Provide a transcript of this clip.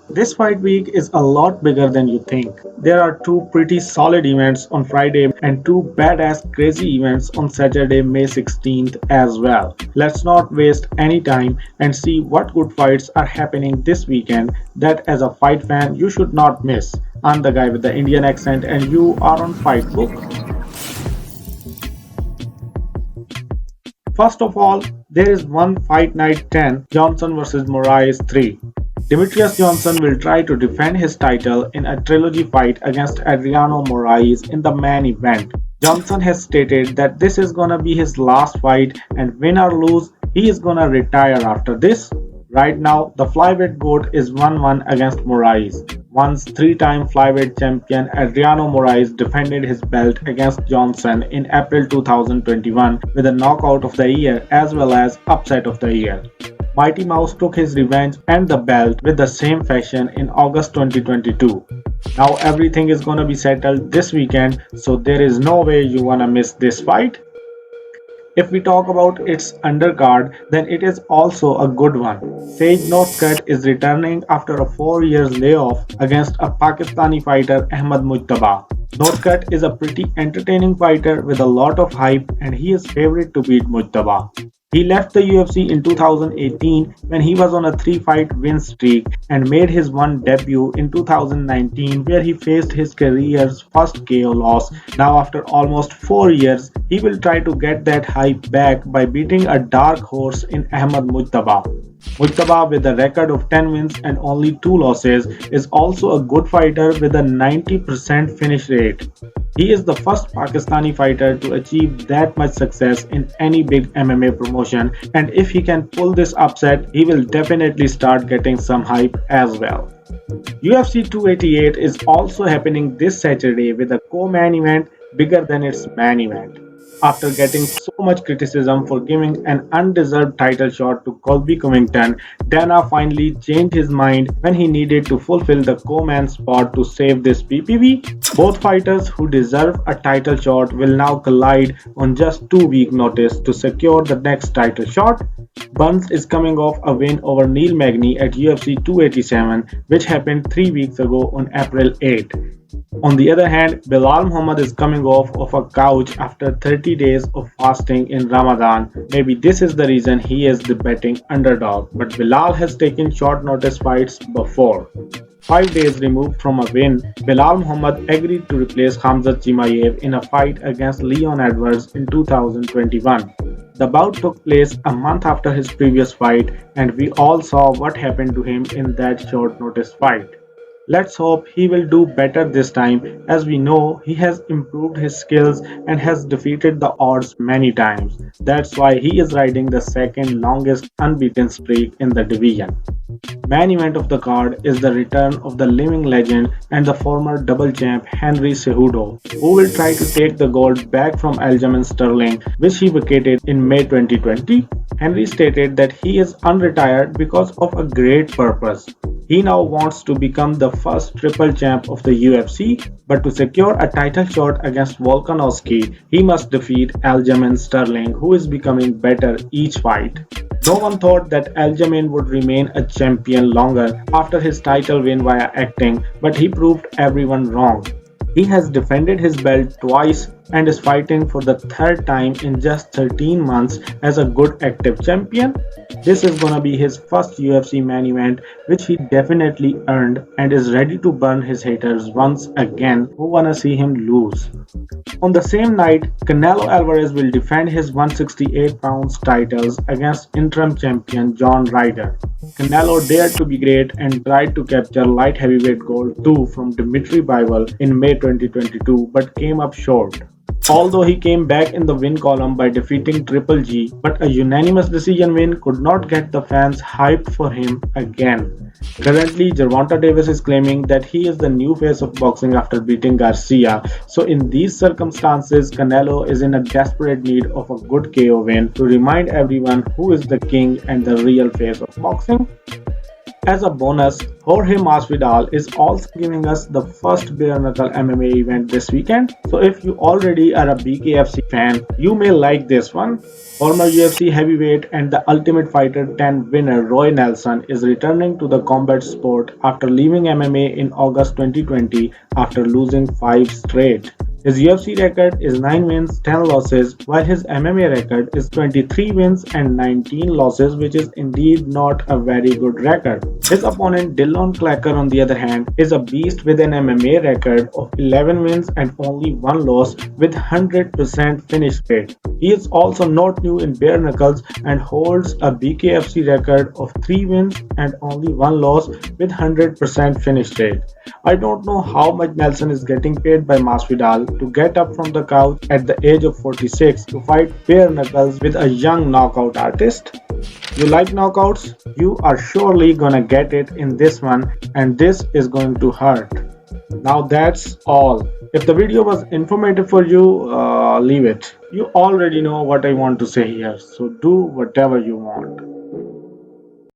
This fight week is a lot bigger than you think. There are two pretty solid events on Friday and two badass crazy events on Saturday, May 16th as well. Let's not waste any time and see what good fights are happening this weekend that as a fight fan you should not miss. I'm the guy with the Indian accent and you are on Fight Book. First of all, there is one Fight Night 10 Johnson vs Moraes 3. Demetrius Johnson will try to defend his title in a trilogy fight against Adriano Moraes in the main event. Johnson has stated that this is gonna be his last fight and win or lose, he is gonna retire after this. Right now, the flyweight GOAT is 1-1 against Moraes. Once three-time flyweight champion Adriano Moraes defended his belt against Johnson in April 2021 with a knockout of the year as well as upset of the year. Mighty Mouse took his revenge and the belt with the same fashion in August 2022. Now everything is gonna be settled this weekend, so there is no way you wanna miss this fight. If we talk about its undercard, then it is also a good one. Sage Northcutt is returning after a 4 years layoff against a Pakistani fighter Ahmed Mujtaba. Northcutt is a pretty entertaining fighter with a lot of hype and he is favourite to beat Mujtaba. He left the UFC in 2018 when he was on a 3-fight win streak and made his one debut in 2019 where he faced his career's first KO loss. Now after almost 4 years, he will try to get that hype back by beating a dark horse in Ahmed Mujtaba. Mujtaba, with a record of 10 wins and only 2 losses, is also a good fighter with a 90% finish rate. He is the first Pakistani fighter to achieve that much success in any big MMA promotion, and if he can pull this upset, he will definitely start getting some hype as well. UFC 288 is also happening this Saturday with a co-main event bigger than its main event. After getting so much criticism for giving an undeserved title shot to Colby Covington, Dana finally changed his mind when he needed to fulfill the co-main spot to save this PPV. Both fighters who deserve a title shot will now collide on just 2 week notice to secure the next title shot. Burns is coming off a win over Neil Magny at UFC 287, which happened 3 weeks ago on April 8. On the other hand, Bilal Muhammad is coming off of a couch after 30 days of fasting in Ramadan. Maybe this is the reason he is the betting underdog, but Bilal has taken short notice fights before. 5 days removed from a win, Bilal Muhammad agreed to replace Khamzat Chimaev in a fight against Leon Edwards in 2021. The bout took place a month after his previous fight, and we all saw what happened to him in that short notice fight. Let's hope he will do better this time, as we know he has improved his skills and has defeated the odds many times. That's why he is riding the second longest unbeaten streak in the division. Main event of the card is the return of the living legend and the former double champ Henry Cejudo, who will try to take the gold back from Aljamain Sterling, which he vacated in May 2020. Henry stated that he is unretired because of a great purpose. He now wants to become the first triple champ of the UFC, but to secure a title shot against Volkanovski, he must defeat Aljamain Sterling, who is becoming better each fight. No one thought that Aljamain would remain a champion longer after his title win via acting, but he proved everyone wrong. He has defended his belt twice and is fighting for the third time in just 13 months as a good active champion. This is gonna be his first UFC main event, which he definitely earned and is ready to burn his haters once again who wanna see him lose. On the same night, Canelo Alvarez will defend his 168 pounds titles against interim champion John Ryder. Canelo dared to be great and tried to capture light heavyweight gold too from Dmitry Bivol in May 2022 but came up short. Although he came back in the win column by defeating Triple G, but a unanimous decision win could not get the fans hyped for him again. Currently, Gervonta Davis is claiming that he is the new face of boxing after beating Garcia, so in these circumstances, Canelo is in a desperate need of a good KO win to remind everyone who is the king and the real face of boxing. As a bonus, Jorge Masvidal is also giving us the first bare knuckle MMA event this weekend. So if you already are a BKFC fan, you may like this one. Former UFC heavyweight and the Ultimate Fighter 10 winner Roy Nelson is returning to the combat sport after leaving MMA in August 2020 after losing 5 straight. His UFC record is 9 wins, 10 losses, while his MMA record is 23 wins and 19 losses, which is indeed not a very good record. His opponent Dillon Clacker, on the other hand, is a beast with an MMA record of 11 wins and only 1 loss with 100% finish rate. He is also not new in bare knuckles and holds a BKFC record of 3 wins and only 1 loss with 100% finish rate. I don't know how much Nelson is getting paid by Masvidal to get up from the couch at the age of 46 to fight bare knuckles with a young knockout artist. You like knockouts? You are surely gonna get it in this one, and this is going to hurt. Now that's all. If the video was informative for you, leave it. You already know what I want to say here, so do whatever you want.